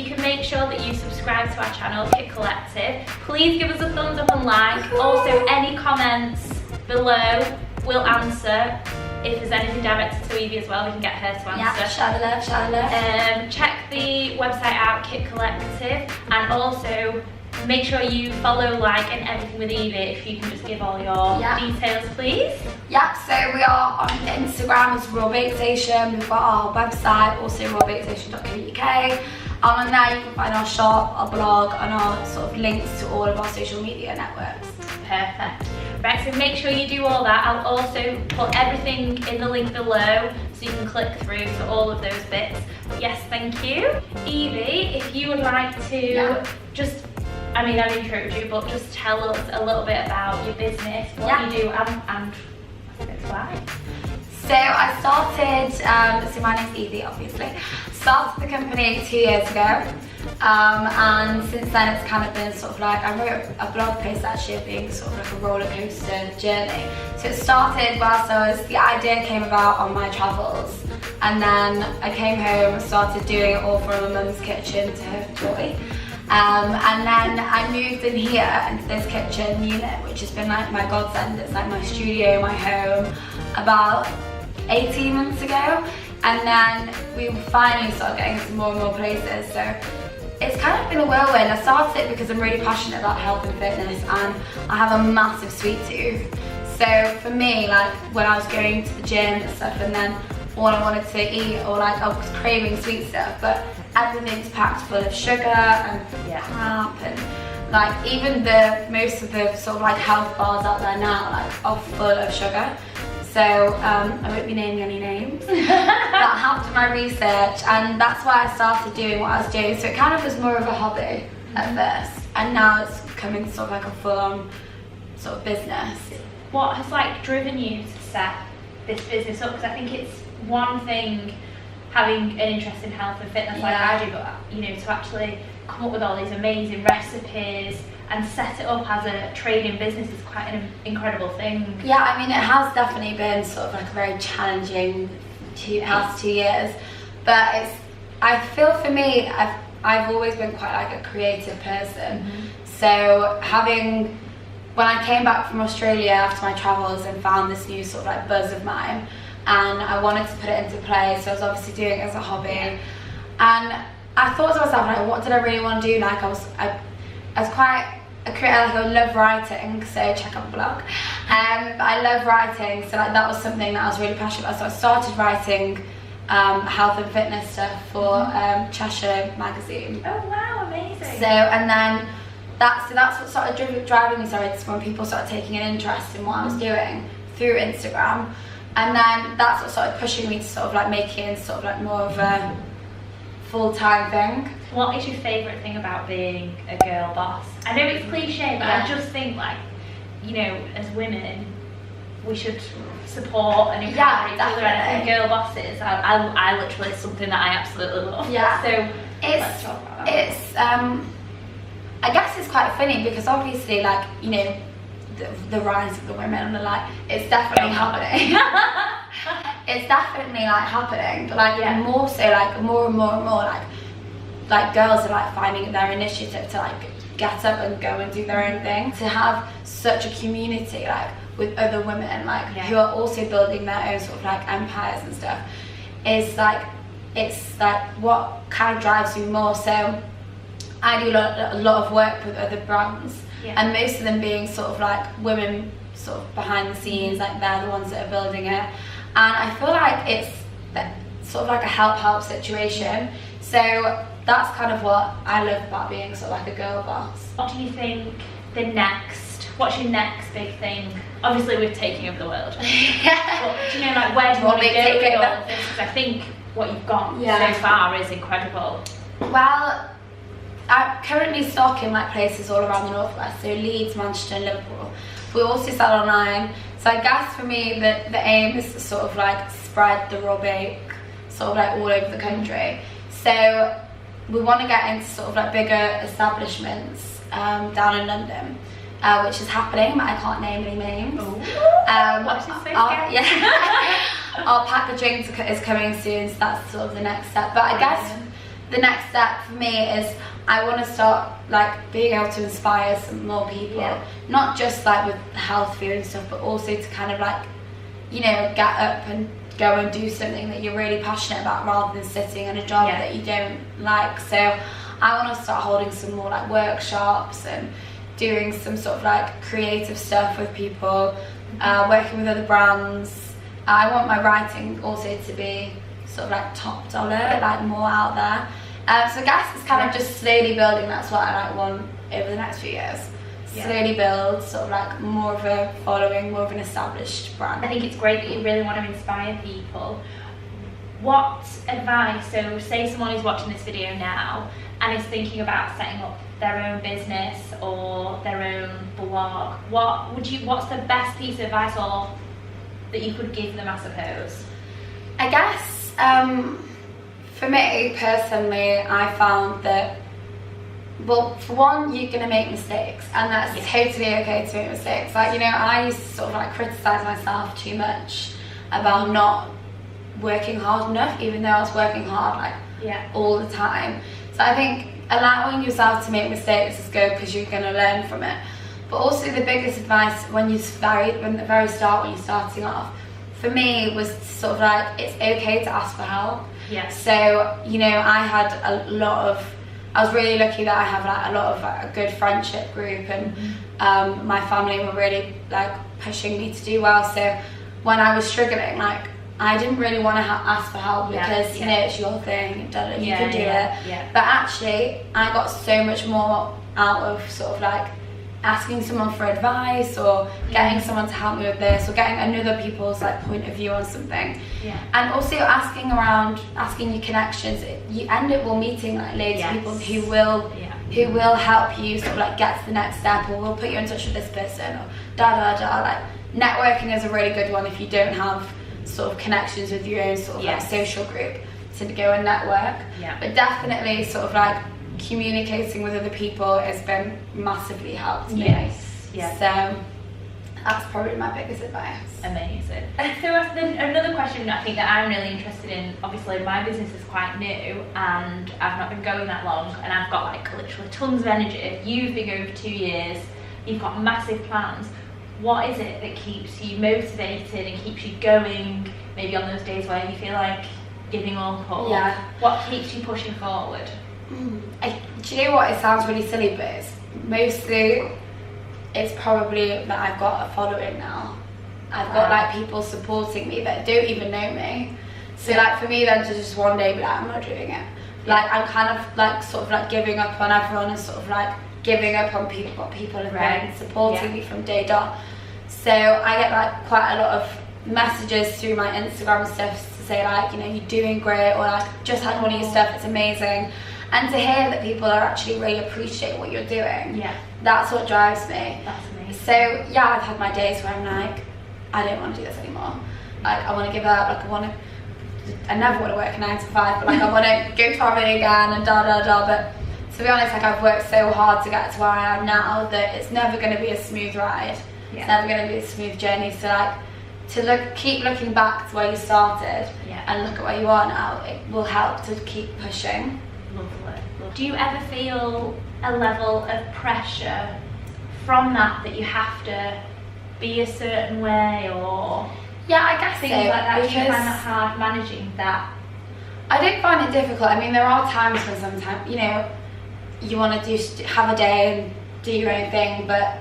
you can make sure that you subscribe to our channel, Kiht Collective. Please give us a thumbs up and like. Also, any comments below we'll answer. If there's anything directed to Evie as well, we can get her to answer. Yeah, shout love, shout love. Check the website out, Kiht Collective, and also make sure you follow, like, and everything with Evie. If you can just give all your details, please. Yeah, so we are on Instagram as Rawbakestation. We've got our website, also rawbakestation.co.uk. And on there you can find our shop, our blog, and our sort of links to all of our social media networks. Perfect. Right, so make sure you do all that. I'll also put everything in the link below so you can click through to all of those bits. But yes, thank you. Evie, if you would like to just, I mean, I've introduced you, but just tell us a little bit about your business, what you do, and why. So I started, so my name's Evie, obviously. Started the company 2 years ago. And since then it's kind of been sort of like, I wrote a blog post actually of being sort of like a roller coaster journey. So it started whilst the idea came about on my travels, and then I came home and started doing it all from my mum's kitchen to her joy. And then I moved in here into this kitchen unit, which has been like my godsend. It's like my studio, my home, about 18 months ago. And then we finally started getting into more and more places. So it's kind of been a whirlwind. I started it because I'm really passionate about health and fitness, and I have a massive sweet tooth. So for me, like when I was going to the gym and stuff, and then all I wanted to eat, or like I was craving sweet stuff, but everything's packed full of sugar and crap, and like even most of the sort of like health bars out there now like are full of sugar. So I won't be naming any names, but I have done my research, and that's why I started doing what I was doing. So it kind of was more of a hobby at first, and now it's becoming sort of like a full-on sort of business. What has like driven you to set this business up? Because I think it's one thing having an interest in health and fitness like I do, but you know, to actually come up with all these amazing recipes and set it up as a trading business is quite an incredible thing. Yeah, I mean, it has definitely been sort of like a very challenging past 2 years, but I feel for me, I've always been quite like a creative person. So when I came back from Australia after my travels and found this new sort of like buzz of mine, and I wanted to put it into play, so I was obviously doing it as a hobby, and I thought to myself, like, what did I really want to do? Like I was quite a creator, like I love writing, so check out the blog. I love writing, so like that was something that I was really passionate about. So I started writing health and fitness stuff for Cheshire magazine. Oh wow, amazing. So and then that's what started driving me, when people started taking an interest in what I was doing through Instagram. And then that's what started pushing me to sort of like make it sort of like more of a full-time thing. What is your favourite thing about being a girl boss? I know it's cliche, but I just think, like, you know, as women, we should support and encourage each other. And I think girl bosses, I literally, it's something that I absolutely love. Yeah. So let's talk about that. It's I guess it's quite funny because obviously, like, you know, the rise of the women and the like, it's definitely happening. It's definitely like happening, but like more so, like more and more and more, like girls are like finding their initiative to like get up and go and do their own thing. To have such a community like with other women like who are also building their own sort of like empires and stuff is like, it's like what kind of drives me more. So I do a lot of work with other brands, and most of them being sort of like women sort of behind the scenes, like they're the ones that are building it. And I feel like it's sort of like a help situation. So that's kind of what I love about being sort of like a girl boss. What do you think what's your next big thing? Obviously we're taking over the world. But do you know, like, where do you want to go with all of this? Because I think what you've got so far is incredible. Well, I'm currently stocking like places all around the northwest, so Leeds, Manchester and Liverpool. We also sell online. So I guess for me the aim is to sort of like spread the raw bake sort of like all over the country. So we want to get into sort of like bigger establishments down in London, which is happening, but I can't name any names. Watch this space. Our packaging is coming soon, so that's sort of the next step. But I guess the next step for me is I want to start like being able to inspire some more people, not just like with health food and stuff, but also to kind of like, you know, get up and go and do something that you're really passionate about rather than sitting in a job that you don't like. So I want to start holding some more like workshops and doing some sort of like creative stuff with people, working with other brands. I want my writing also to be sort of like top dollar, like more out there. So I guess it's kind of just slowly building. That's what I like want over the next few years. Slowly build sort of like more of a following, more of an established brand. I think it's great that you really want to inspire people. What advice, so say someone is watching this video now and is thinking about setting up their own business or their own blog, what's the best piece of advice or that you could give them, I suppose? I guess for me personally, I found that, well, for one, you're going to make mistakes, and that's totally okay to make mistakes. Like, you know, I used to sort of like criticize myself too much about not working hard enough, even though I was working hard like all the time. So I think allowing yourself to make mistakes is good because you're going to learn from it. But also the biggest advice when the very start, when you're starting off, for me was sort of like, it's okay to ask for help. So, you know, I was really lucky that I have like a lot of like, a good friendship group, and my family were really like pushing me to do well. So when I was struggling, like I didn't really want to ask for help because you know, it's your thing, you can do it. But actually I got so much more out of sort of like asking someone for advice, or getting someone to help me with this, or getting another people's like point of view on something. And also asking your connections. You end up meeting like loads of people who will help you sort of like get to the next step, or will put you in touch with this person, or like networking is a really good one if you don't have sort of connections with your own sort of like social group to go and network. But definitely sort of like communicating with other people has been massively helped me. So that's probably my biggest advice. Amazing. So then another question I think that I'm really interested in, obviously my business is quite new and I've not been going that long, and I've got like literally tons of energy. You've been going for 2 years, you've got massive plans. What is it that keeps you motivated and keeps you going, maybe on those days where you feel like giving up, or what keeps you pushing forward? Do you know what, it sounds really silly, but it's probably that I've got a following now. I've got like people supporting me that don't even know me. So like for me then to just one day be like, I'm not doing it. Like I'm kind of like sort of like giving up on everyone, and sort of like giving up on people, what people have been supporting me from day dot. So I get like quite a lot of messages through my Instagram stuff to say like, you know, you're doing great, or like just had one of your stuff, it's amazing. And to hear that people are actually really appreciate what you're doing, that's what drives me. That's amazing. So I've had my days where I'm like, I don't want to do this anymore. Like I want to give up. Like I never want to work a 9 to 5, but like I want to go traveling again and But to be honest, like I've worked so hard to get to where I am now that it's never going to be a smooth ride. It's never going to be a smooth journey. So like keep looking back to where you started and look at where you are now. It will help to keep pushing. Lovely. Do you ever feel a level of pressure from that you have to be a certain way, or I guess things like that? Do you find that hard managing that? I don't find it difficult. I mean, there are times when sometimes, you know, you want to have a day and do your own thing, but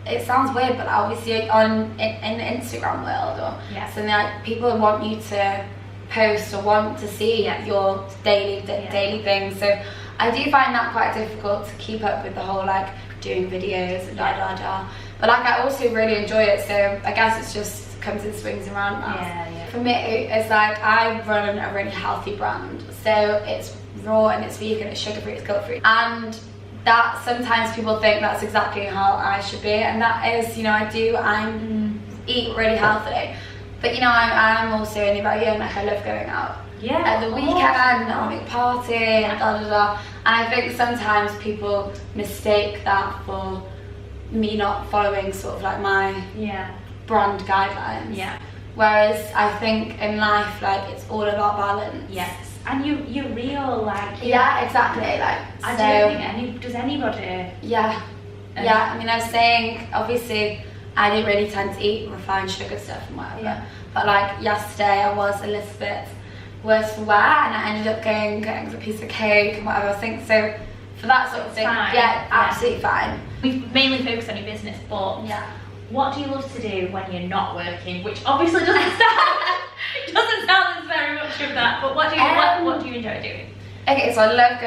it sounds weird, but obviously in the Instagram world or something, like people want you to post or want to see your daily things. So I do find that quite difficult to keep up with the whole like doing videos and but like I also really enjoy it, so I guess it's just comes in swings and roundabouts. For me, it's like I run a really healthy brand, so it's raw and it's vegan, it's sugar free, it's guilt free, and that sometimes people think that's exactly how I should be, and that is, you know, I eat really healthily. But you know, I'm also only very young, like I love going out at the weekend, I'll make a party, and and I think sometimes people mistake that for me not following sort of like my brand guidelines. Whereas I think in life, like it's all about balance. and you're real, like. Yeah, exactly. Like, I don't think does anybody. Yeah. Yeah, I mean, I was saying, obviously, I don't really tend to eat refined sugar stuff and whatever. Yeah. But like yesterday, I was a little bit worse for wear, and I ended up getting a piece of cake and whatever. I think so. For that sort of thing, yeah, absolutely fine. We've mainly focused on your business, but yeah. What do you love to do when you're not working? Which obviously doesn't sound as very much of that. But what do you enjoy doing? Okay, so I love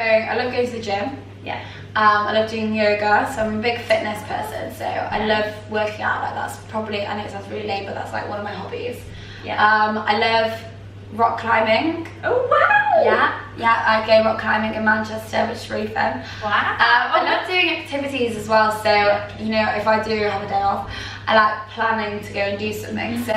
going to the gym. Yeah. I love doing yoga, so I'm a big fitness person, so I love working out. Like, that's probably, I know it sounds really lame, but that's like one of my hobbies. Yeah. I love rock climbing. Oh wow! Yeah, I go rock climbing in Manchester, which is really fun. Wow. I love doing activities as well, so you know, if I do have a day off, I like planning to go and do something. So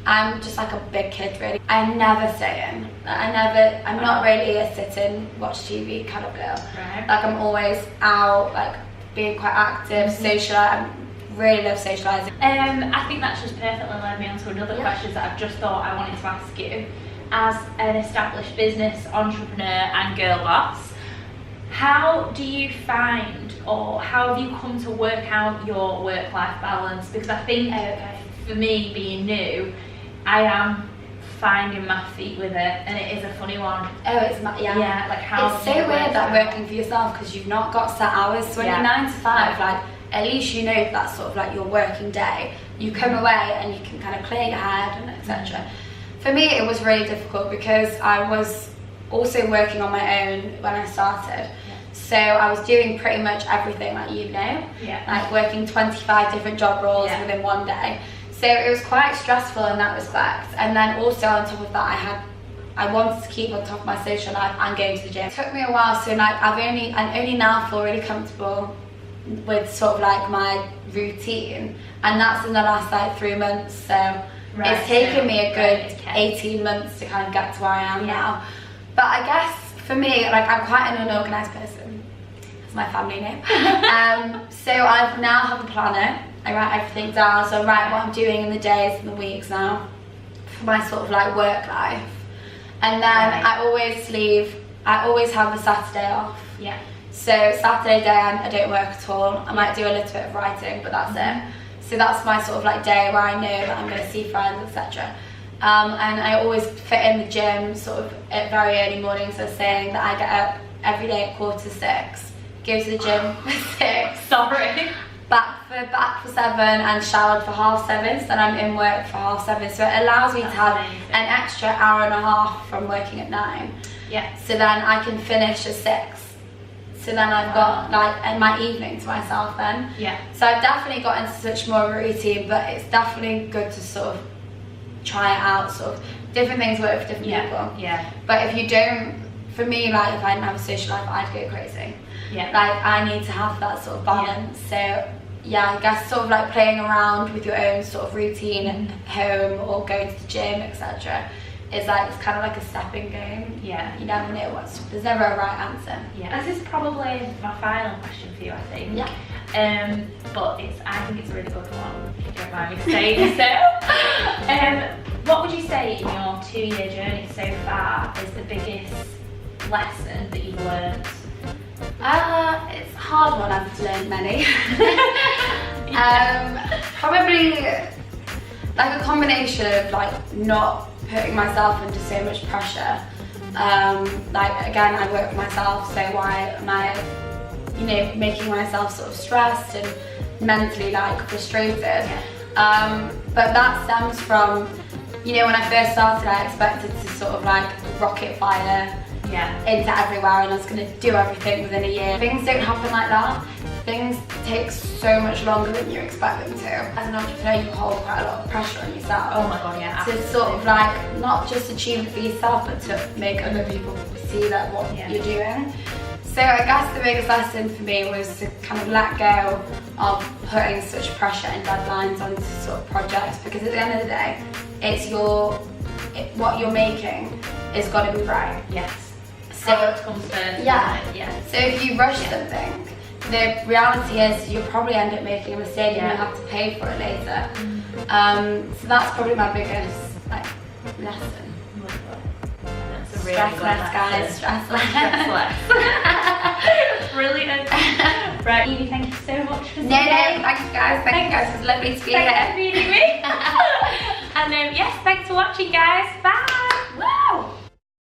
I'm just like a big kid, really. I never stay in. I'm not really a sit in, watch TV kind of girl. Right. Like, I'm always out, like being quite active, socialising. Really love socialising. I think that's just perfectly led me on to another question that I've just thought I wanted to ask you. As an established business entrepreneur and girl boss, how do you find, or how have you come to work out your work-life balance? Because I think for me, being new, I am finding my feet with it, and it is a funny one. Oh, it's yeah. Like, how it's so weird that working for yourself, because you've not got set hours. So when you're 9 to 5, like, at least you know that's sort of like your working day. You come away and you can kind of clear your head and etc. For me, it was really difficult because I was also working on my own when I started. So I was doing pretty much everything, like, you know, like working 25 different job roles within one day. So it was quite stressful in that respect. And then also on top of that, I wanted to keep on top of my social life and going to the gym. It took me a while, so like I'm only now feel really comfortable with sort of like my routine, and that's in the last like 3 months. So it's taken me a good 18 months to kind of get to where I am now. But I guess for me, like, I'm quite an unorganised person. That's my family name. So I now have a planner. I write everything down, so I write what I'm doing in the days and the weeks now for my sort of like work life. And then I always have a Saturday off. Yeah. So Saturday day I don't work at all. I might do a little bit of writing, but that's it. So that's my sort of like day where I know that I'm going to see friends, etc. And I always fit in the gym sort of at very early mornings. So saying that I get up every day at 5:45, go to the gym for 6. Sorry. Back for 7 and showered for 7:30, so then I'm in work for 7:30. So it allows me to have an extra hour and a half from working at 9. Yeah. So then I can finish at 6. So then I've got like my evening to myself then. Yeah. So I've definitely got into such more of a routine, but it's definitely good to sort of try it out. Sort of different things work for different people. Yeah. But if you don't, for me, like, if I didn't have a social life, I'd go crazy. Yeah. Like, I need to have that sort of balance. So yeah, I guess sort of like playing around with your own sort of routine at home or going to the gym, etc. is like, it's kind of like a stepping game. Yeah. You never know there's never a right answer. Yeah. This is probably my final question for you, I think. Yeah. But I think it's a really good one, if you don't mind me saying so. What would you say in your 2-year journey so far is the biggest lesson that you've learned? It's a hard one. I've learned many. Probably like a combination of like not putting myself under so much pressure. Like, again, I work for myself, so why am I, you know, making myself sort of stressed and mentally like frustrated? But that stems from, you know, when I first started, I expected to sort of like rocket fire into everywhere, and I was going to do everything within a year. Things don't happen like that. Things take so much longer than you expect them to. As an entrepreneur, you hold quite a lot of pressure on yourself. Oh my god, yeah. To sort of like not just achieve it for yourself, but to make other people see that what you're doing. So I guess the biggest lesson for me was to kind of let go of putting such pressure and deadlines onto sort of projects, because at the end of the day, it's what you're making is got to be right. Yes. So it comes first. Yeah. So if you rush something, the reality is you'll probably end up making a mistake and you'll have to pay for it later. So that's probably my biggest like lesson. That's a Stress less, guys. Stress less. Stress less. Brilliant. Right, Evie, thank you so much for No, thank you guys. Thank you guys. It was lovely to be here. Thanks for meeting me. And yes, thanks for watching, guys. Bye.